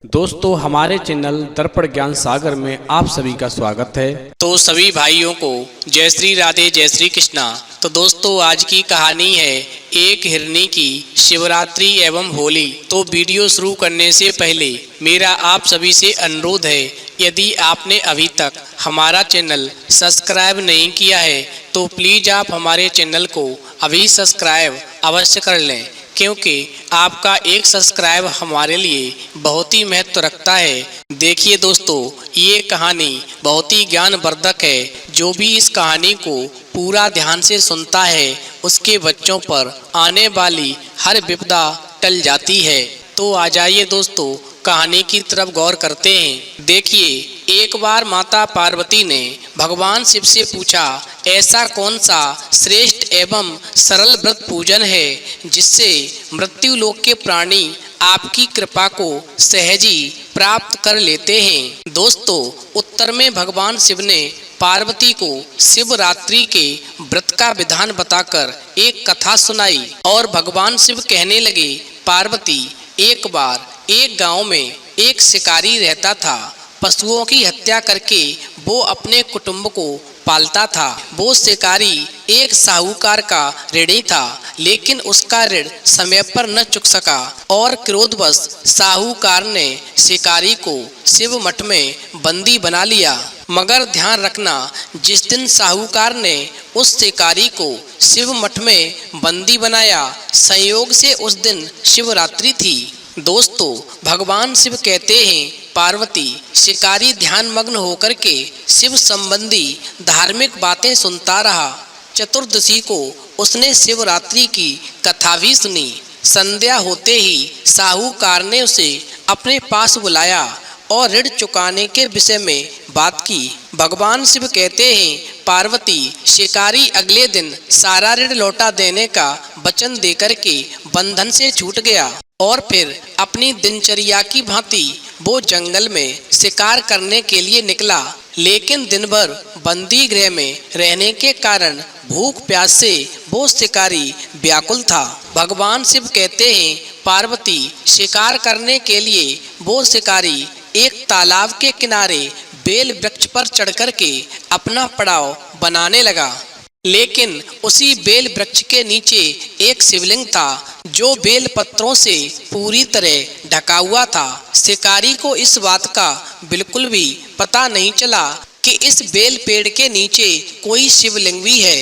दोस्तों हमारे चैनल दर्पण ज्ञान सागर में आप सभी का स्वागत है। तो सभी भाइयों को जय श्री राधे जय श्री कृष्णा। तो दोस्तों आज की कहानी है एक हिरनी की शिवरात्रि एवं होली। तो वीडियो शुरू करने से पहले मेरा आप सभी से अनुरोध है, यदि आपने अभी तक हमारा चैनल सब्सक्राइब नहीं किया है तो प्लीज़ आप हमारे चैनल को अभी सब्सक्राइब अवश्य कर लें, क्योंकि आपका एक सब्सक्राइब हमारे लिए बहुत ही महत्व रखता है। देखिए दोस्तों, ये कहानी बहुत ही ज्ञानवर्धक है। जो भी इस कहानी को पूरा ध्यान से सुनता है उसके बच्चों पर आने वाली हर विपदा टल जाती है। तो आ जाइए दोस्तों, कहानी की तरफ गौर करते हैं। देखिए, एक बार माता पार्वती ने भगवान शिव से पूछा, ऐसा कौन सा श्रेष्ठ एवं सरल व्रत पूजन है जिससे मृत्यु लोक के प्राणी आपकी कृपा को सहजी प्राप्त कर लेते हैं। दोस्तों, उत्तर में भगवान शिव ने पार्वती को शिवरात्रि के व्रत का विधान बताकर एक कथा सुनाई और भगवान शिव कहने लगे, पार्वती, एक बार एक गांव में एक शिकारी रहता था। पशुओं की हत्या करके वो अपने कुटुंब को पालता था। वो शिकारी एक साहूकार का ऋणी था, लेकिन उसका ऋण समय पर न चुक सका और क्रोधवश साहूकार ने शिकारी को शिव मठ में बंदी बना लिया। मगर ध्यान रखना, जिस दिन साहूकार ने उस शिकारी को शिव मठ में बंदी बनाया, संयोग से उस दिन शिवरात्रि थी। दोस्तों, भगवान शिव कहते हैं, पार्वती, शिकारी ध्यान मग्न होकर के शिव संबंधी धार्मिक बातें सुनता रहा। चतुर्दशी को उसने शिवरात्रि की कथा भी सुनी। संध्या होते ही साहूकार ने उसे अपने पास बुलाया और ऋण चुकाने के विषय में बात की। भगवान शिव कहते हैं, पार्वती, शिकारी अगले दिन सारा ऋण लौटा देने का वचन देकर के बंधन से छूट गया और फिर अपनी दिनचर्या की भांति वो जंगल में शिकार करने के लिए निकला। लेकिन दिन भर बंदी गृह में रहने के कारण भूख प्यास से वो शिकारी व्याकुल था। भगवान शिव कहते हैं, पार्वती, शिकार करने के लिए वो शिकारी एक तालाब के किनारे बेल वृक्ष पर चढ़कर के अपना पड़ाव बनाने लगा। लेकिन उसी बेल वृक्ष के नीचे एक शिवलिंग था जो बेल पत्रों से पूरी तरह ढका हुआ था। शिकारी को इस बात का बिल्कुल भी पता नहीं चला कि इस बेल पेड़ के नीचे कोई शिवलिंग भी है।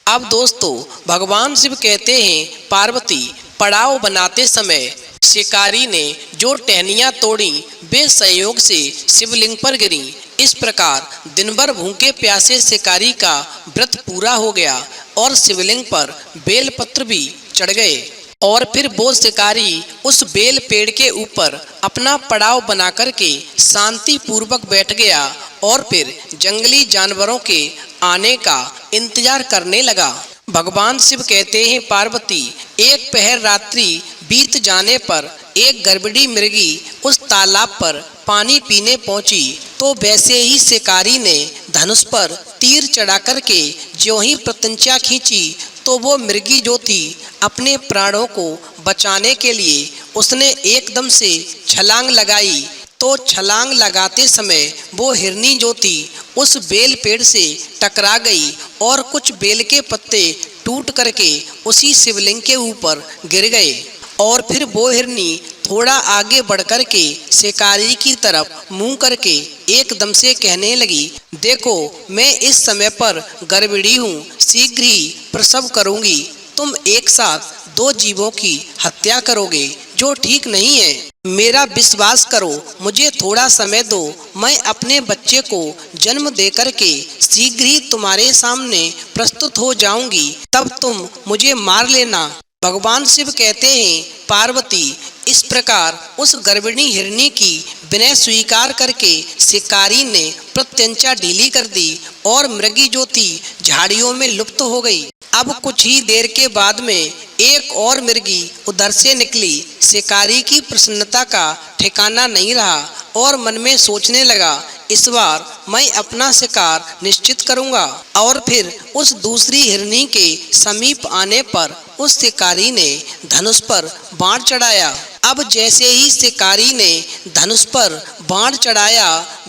अब दोस्तों, भगवान शिव कहते हैं, पार्वती, पड़ाव बनाते समय शिकारी ने जो टहनियां तोड़ी वे संयोग से शिवलिंग पर गिरी। इस प्रकार दिन भर भूखे प्यासे शिकारी का व्रत पूरा हो गया और शिवलिंग पर बेलपत्र भी चढ़ गए। और फिर वो शिकारी उस बेल पेड़ के ऊपर अपना पड़ाव बना करके शांति पूर्वक बैठ गया और फिर जंगली जानवरों के आने का इंतजार करने लगा। भगवान शिव कहते हैं, पार्वती, एक पहर रात्रि बीत जाने पर एक गर्भड़ी मृगी उस तालाब पर पानी पीने पहुंची। तो वैसे ही शिकारी ने धनुष पर तीर चढ़ा करके ज्यों ही प्रत्यंचा खींची तो वो मृगी जो थी, अपने प्राणों को बचाने के लिए उसने एकदम से छलांग लगाई। तो छलांग लगाते समय वो हिरनी जो थी उस बेल पेड़ से टकरा गई और कुछ बेल के पत्ते टूट करके उसी शिवलिंग के ऊपर गिर गए। और फिर वो हिरनी थोड़ा आगे बढ़ करके शिकारी की तरफ मुंह करके एकदम से कहने लगी, देखो, मैं इस समय पर गर्भिणी हूँ, शीघ्र ही प्रसव करूँगी। तुम एक साथ दो जीवों की हत्या करोगे, जो ठीक नहीं है। मेरा विश्वास करो, मुझे थोड़ा समय दो, मैं अपने बच्चे को जन्म दे करके शीघ्र ही तुम्हारे सामने प्रस्तुत हो जाऊंगी, तब तुम मुझे मार लेना। भगवान शिव कहते हैं, पार्वती, इस प्रकार उस गर्भिणी हिरनी की विनय स्वीकार करके शिकारी ने प्रत्यंचा ढीली कर दी और मृगी जो थी झाड़ियों में लुप्त हो गई। अब कुछ ही देर के बाद में एक और मृगी उधर से निकली। शिकारी की प्रसन्नता का ठिकाना नहीं रहा और मन में सोचने लगा, इस बार मैं अपना शिकार निश्चित करूंगा। और फिर उस दूसरी हिरनी के समीप आने पर उस शिकारी ने धनुष पर बाण चढ़ाया अब जैसे ही शिकारी ने धनुष पर बाण चढ़ाया,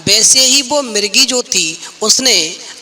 वैसे ही वो मृगी जो थी उसने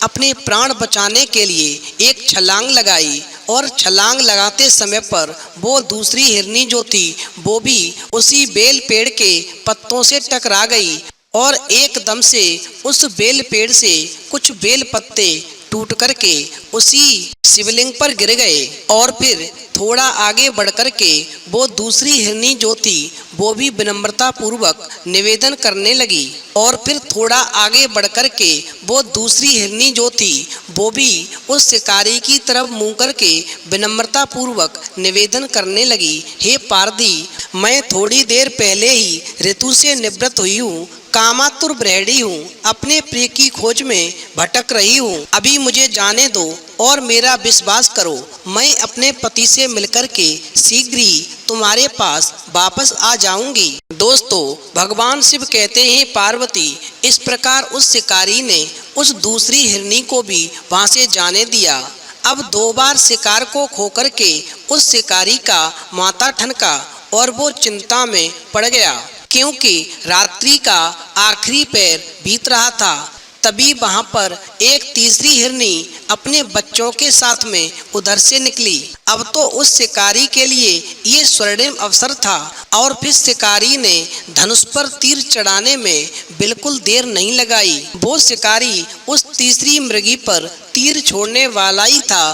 अपने प्राण बचाने के लिए एक छलांग लगाई और छलांग लगाते समय पर वो दूसरी हिरनी जो थी वो भी उसी बेल पेड़ के पत्तों से टकरा गई और एकदम से उस बेल पेड़ से कुछ बेल पत्ते टूट करके उसी शिवलिंग पर गिर गए। और फिर थोड़ा आगे बढ़ कर के वो दूसरी हिरनी जो थी वो भी विनम्रता पूर्वक निवेदन करने लगी। और फिर थोड़ा आगे बढ़ कर के वो दूसरी हिरनी जो थी वो भी उस शिकारी की तरफ मुंह करके विनम्रता पूर्वक निवेदन करने लगी, हे पारदी, मैं थोड़ी देर पहले ही ऋतु से निवृत्त हुई हूँ, कामातुर ब्रह्मणी हूँ, अपने प्रिय की खोज में भटक रही हूँ, अभी मुझे जाने दो और मेरा विश्वास करो, मैं अपने पति से मिलकर के शीघ्र ही तुम्हारे पास वापस आ जाऊंगी। दोस्तों, भगवान शिव कहते हैं पार्वती, इस प्रकार उस शिकारी ने उस दूसरी हिरनी को भी वहां से जाने दिया। अब 2 बार शिकार को खो करके उस शिकारी का माथा ठनका और वो चिंता में पड़ गया, क्योंकि रात्रि का आखिरी पैर बीत रहा था। तभी वहां पर एक तीसरी हिरनी अपने बच्चों के साथ में उधर से निकली। अब तो उस शिकारी के लिए ये स्वर्णिम अवसर था और फिर शिकारी ने धनुष पर तीर चढ़ाने में बिल्कुल देर नहीं लगाई। वो शिकारी उस तीसरी मृगी पर तीर छोड़ने वाला ही था,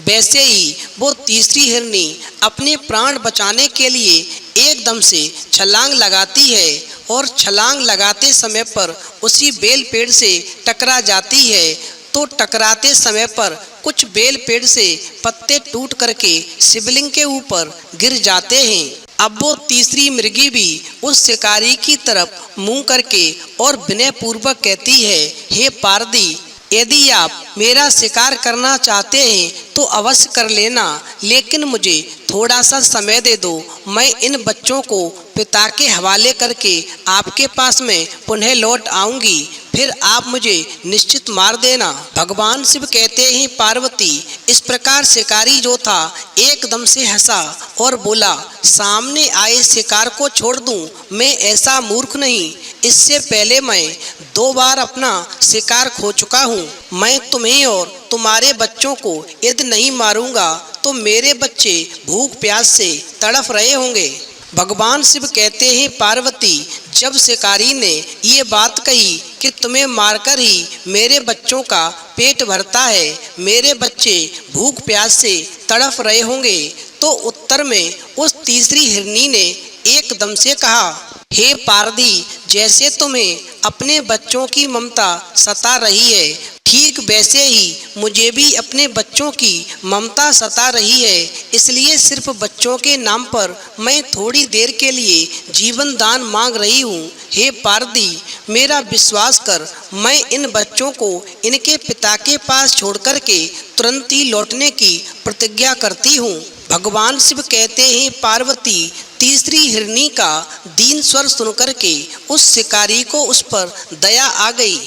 वैसे ही वो तीसरी हिरनी अपने प्राण बचाने के लिए एकदम से छलांग लगाती है और छलांग लगाते समय पर उसी बेल पेड़ से टकरा जाती है। तो टकराते समय पर कुछ बेल पेड़ से पत्ते टूट करके शिवलिंग के ऊपर गिर जाते हैं। अब वो तीसरी मृगी भी उस शिकारी की तरफ मुंह करके और विनय पूर्वक कहती है, हे पारदी, यदि आप मेरा शिकार करना चाहते हैं तो अवश्य कर लेना, लेकिन मुझे थोड़ा सा समय दे दो, मैं इन बच्चों को पिता के हवाले करके आपके पास में पुनः लौट आऊंगी, फिर आप मुझे निश्चित मार देना। भगवान शिव कहते हैं पार्वती, इस प्रकार शिकारी जो था एकदम से हंसा और बोला, सामने आए शिकार को छोड़ दूं, मैं ऐसा मूर्ख नहीं, इससे पहले मैं 2 बार अपना शिकार खो चुका हूँ। मैं तुम्हें और तुम्हारे बच्चों को यदि नहीं मारूंगा तो मेरे बच्चे भूख प्यास से तड़फ रहे होंगे। भगवान शिव कहते हैं पार्वती, जब शिकारी ने ये बात कही कि तुम्हें मारकर ही मेरे बच्चों का पेट भरता है, मेरे बच्चे भूख प्यास से तड़फ रहे होंगे, तो उत्तर में उस तीसरी हिरनी ने एकदम से कहा, हे पारदी, जैसे तुम्हें अपने बच्चों की ममता सता रही है, ठीक वैसे ही मुझे भी अपने बच्चों की ममता सता रही है, इसलिए सिर्फ बच्चों के नाम पर मैं थोड़ी देर के लिए जीवन दान मांग रही हूँ। हे पारदी, मेरा विश्वास कर, मैं इन बच्चों को इनके पिता के पास छोड़ कर के तुरंत ही लौटने की प्रतिज्ञा करती हूँ। भगवान शिव कहते हैं पार्वती, तीसरी हिरनी का दीन स्वर सुनकर के उस शिकारी को उस पर दया आ गई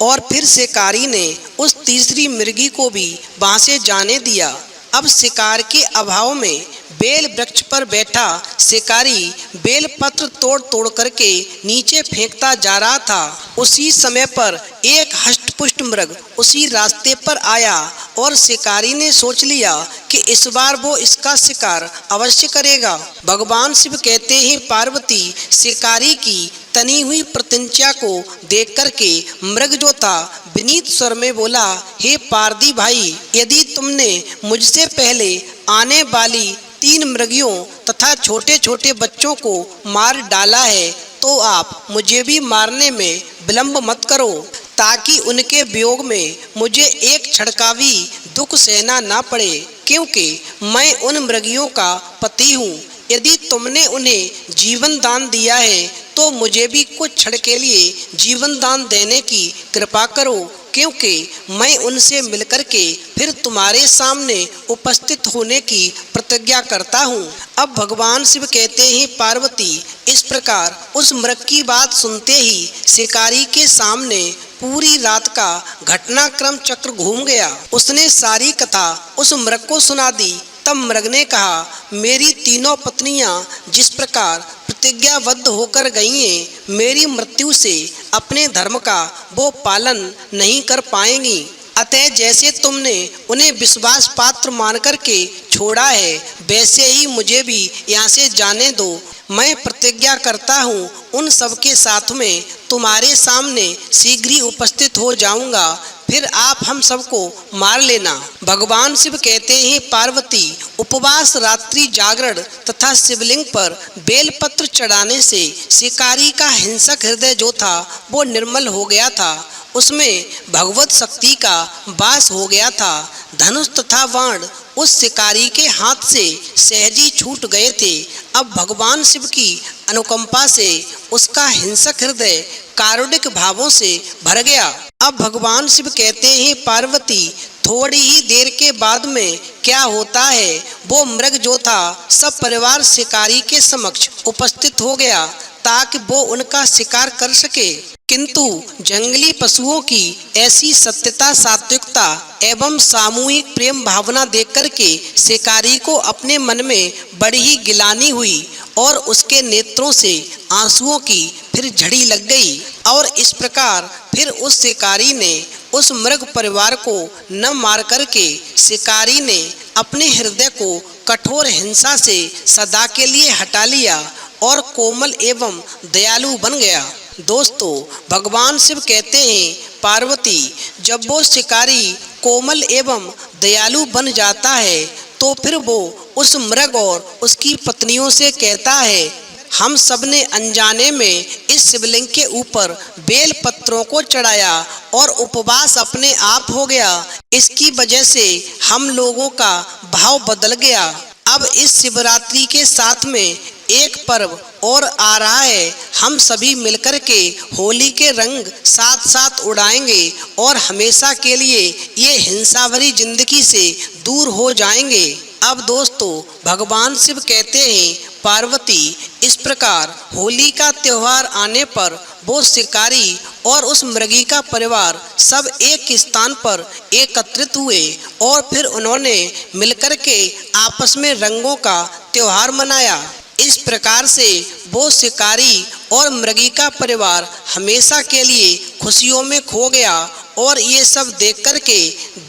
और फिर शिकारी ने उस तीसरी मृगी को भी वहां से जाने दिया। अब शिकार के अभाव में बेल वृक्ष पर बैठा शिकारी बेल पत्र तोड़ तोड़ करके नीचे फेंकता जा रहा था। उसी समय पर एक हष्टपुष्ट मृग उसी रास्ते पर आया और शिकारी ने सोच लिया कि इस बार वो इसका शिकार अवश्य करेगा। भगवान शिव कहते हैं पार्वती, शिकारी की तनी हुई प्रतिज्ञा को देख करके मृग जो था विनीत स्वर में बोला, हे पारदी भाई, यदि तुमने मुझसे पहले आने वाली 3 मृगियों तथा छोटे छोटे बच्चों को मार डाला है तो आप मुझे भी मारने में विलंब मत करो, ताकि उनके वियोग में मुझे एक क्षण का भी दुख सहना ना पड़े, क्योंकि मैं उन मृगियों का पति हूँ। यदि तुमने उन्हें जीवन दान दिया है तो मुझे भी कुछ क्षण के लिए जीवन दान देने की कृपा करो, क्योंकि मैं उनसे मिलकर के फिर तुम्हारे सामने उपस्थित होने की प्रतिज्ञा करता हूँ। अब भगवान शिव कहते हैं पार्वती, इस प्रकार उस मृग की बात सुनते ही शिकारी के सामने पूरी रात का घटनाक्रम चक्र घूम गया। उसने सारी कथा उस मृग को सुना दी। तब मृग ने कहा, मेरी तीनों पत्नियां जिस प्रकार प्रतिज्ञाबद्ध होकर गई हैं, मेरी मृत्यु से अपने धर्म का वो पालन नहीं कर पाएंगी। अतः जैसे तुमने उन्हें विश्वास पात्र मान कर के छोड़ा है, वैसे ही मुझे भी यहाँ से जाने दो। मैं प्रतिज्ञा करता हूँ उन सबके साथ में तुम्हारे सामने शीघ्र ही उपस्थित हो जाऊंगा, फिर आप हम सबको मार लेना। भगवान शिव कहते हैं, पार्वती, उपवास, रात्रि जागरण तथा शिवलिंग पर बेलपत्र चढ़ाने से शिकारी का हिंसक हृदय जो था वो निर्मल हो गया था, उसमें भगवत शक्ति का वास हो गया था। धनुष तथा बाण उस शिकारी के हाथ से सहजी छूट गए थे। अब भगवान शिव की अनुकंपा से उसका हिंसक हृदय कारुणिक भावों से भर गया। अब भगवान शिव कहते हैं, पार्वती, थोड़ी ही देर के बाद में क्या होता है, वो मृग जो था सब परिवार शिकारी के समक्ष उपस्थित हो गया ताकि वो उनका शिकार कर सके। किंतु जंगली पशुओं की ऐसी सत्यता, सात्विकता एवं सामूहिक प्रेम भावना देखकर के शिकारी को अपने मन में बड़ी ही गिलानी हुई और उसके नेत्रों से आंसुओं की फिर झड़ी लग गई। और इस प्रकार फिर उस शिकारी ने उस मृग परिवार को न मार करके शिकारी ने अपने हृदय को कठोर हिंसा से सदा के लिए हटा लिया और कोमल एवं दयालु बन गया। दोस्तों, भगवान शिव कहते हैं, पार्वती, जब वो शिकारी कोमल एवं दयालु बन जाता है तो फिर वो उस मृग और उसकी पत्नियों से कहता है, हम सब ने अनजाने में इस शिवलिंग के ऊपर बेल पत्रों को चढ़ाया और उपवास अपने आप हो गया। इसकी वजह से हम लोगों का भाव बदल गया। अब इस शिवरात्रि के साथ में एक पर्व और आ रहा है। हम सभी मिलकर के होली के रंग साथ साथ उड़ाएंगे और हमेशा के लिए ये हिंसा भरी जिंदगी से दूर हो जाएंगे। अब दोस्तों, भगवान शिव कहते हैं, पार्वती, इस प्रकार होली का त्योहार आने पर वो शिकारी और उस मृगी का परिवार सब एक स्थान पर एकत्रित हुए और फिर उन्होंने मिलकर के आपस में रंगों का त्योहार मनाया। इस प्रकार से वो शिकारी और मृगी का परिवार हमेशा के लिए खुशियों में खो गया और ये सब देख कर के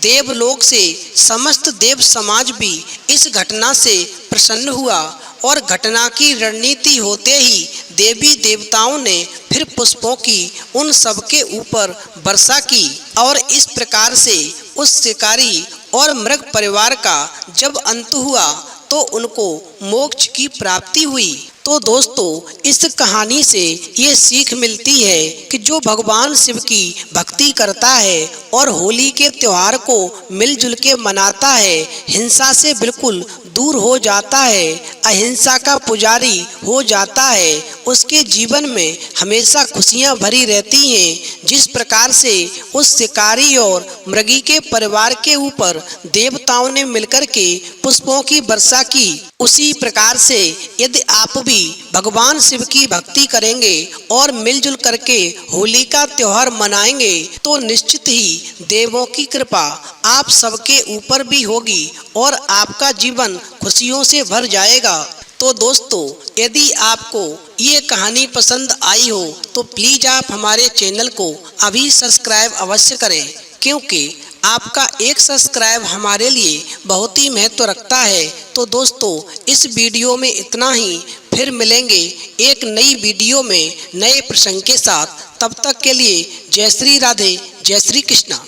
देवलोक से समस्त देव समाज भी इस घटना से प्रसन्न हुआ और घटना की रणनीति होते ही देवी देवताओं ने फिर पुष्पों की उन सब के ऊपर वर्षा की और इस प्रकार से उस शिकारी और मृग परिवार का जब अंत हुआ तो उनको मोक्ष की प्राप्ति हुई। तो दोस्तों, इस कहानी से ये सीख मिलती है कि जो भगवान शिव की भक्ति करता है और होली के त्योहार को मिलजुल के मनाता है, हिंसा से बिल्कुल दूर हो जाता है, अहिंसा का पुजारी हो जाता है, उसके जीवन में हमेशा खुशियां भरी रहती हैं। जिस प्रकार से उस शिकारी और मृगी के परिवार के ऊपर देवताओं ने मिलकर के पुष्पों की वर्षा की, उसी प्रकार से यदि आप भी भगवान शिव की भक्ति करेंगे और मिलजुल करके होली का त्योहार मनाएंगे तो निश्चित ही देवों की कृपा आप सबके ऊपर भी होगी और आपका जीवन खुशियों से भर जाएगा। तो दोस्तों, यदि आपको ये कहानी पसंद आई हो तो प्लीज आप हमारे चैनल को अभी सब्सक्राइब अवश्य करें, क्योंकि आपका एक सब्सक्राइब हमारे लिए बहुत ही महत्व रखता है। तो दोस्तों, इस वीडियो में इतना ही, फिर मिलेंगे एक नई वीडियो में नए प्रसंग के साथ। तब तक के लिए जय श्री राधे, जय श्री कृष्णा।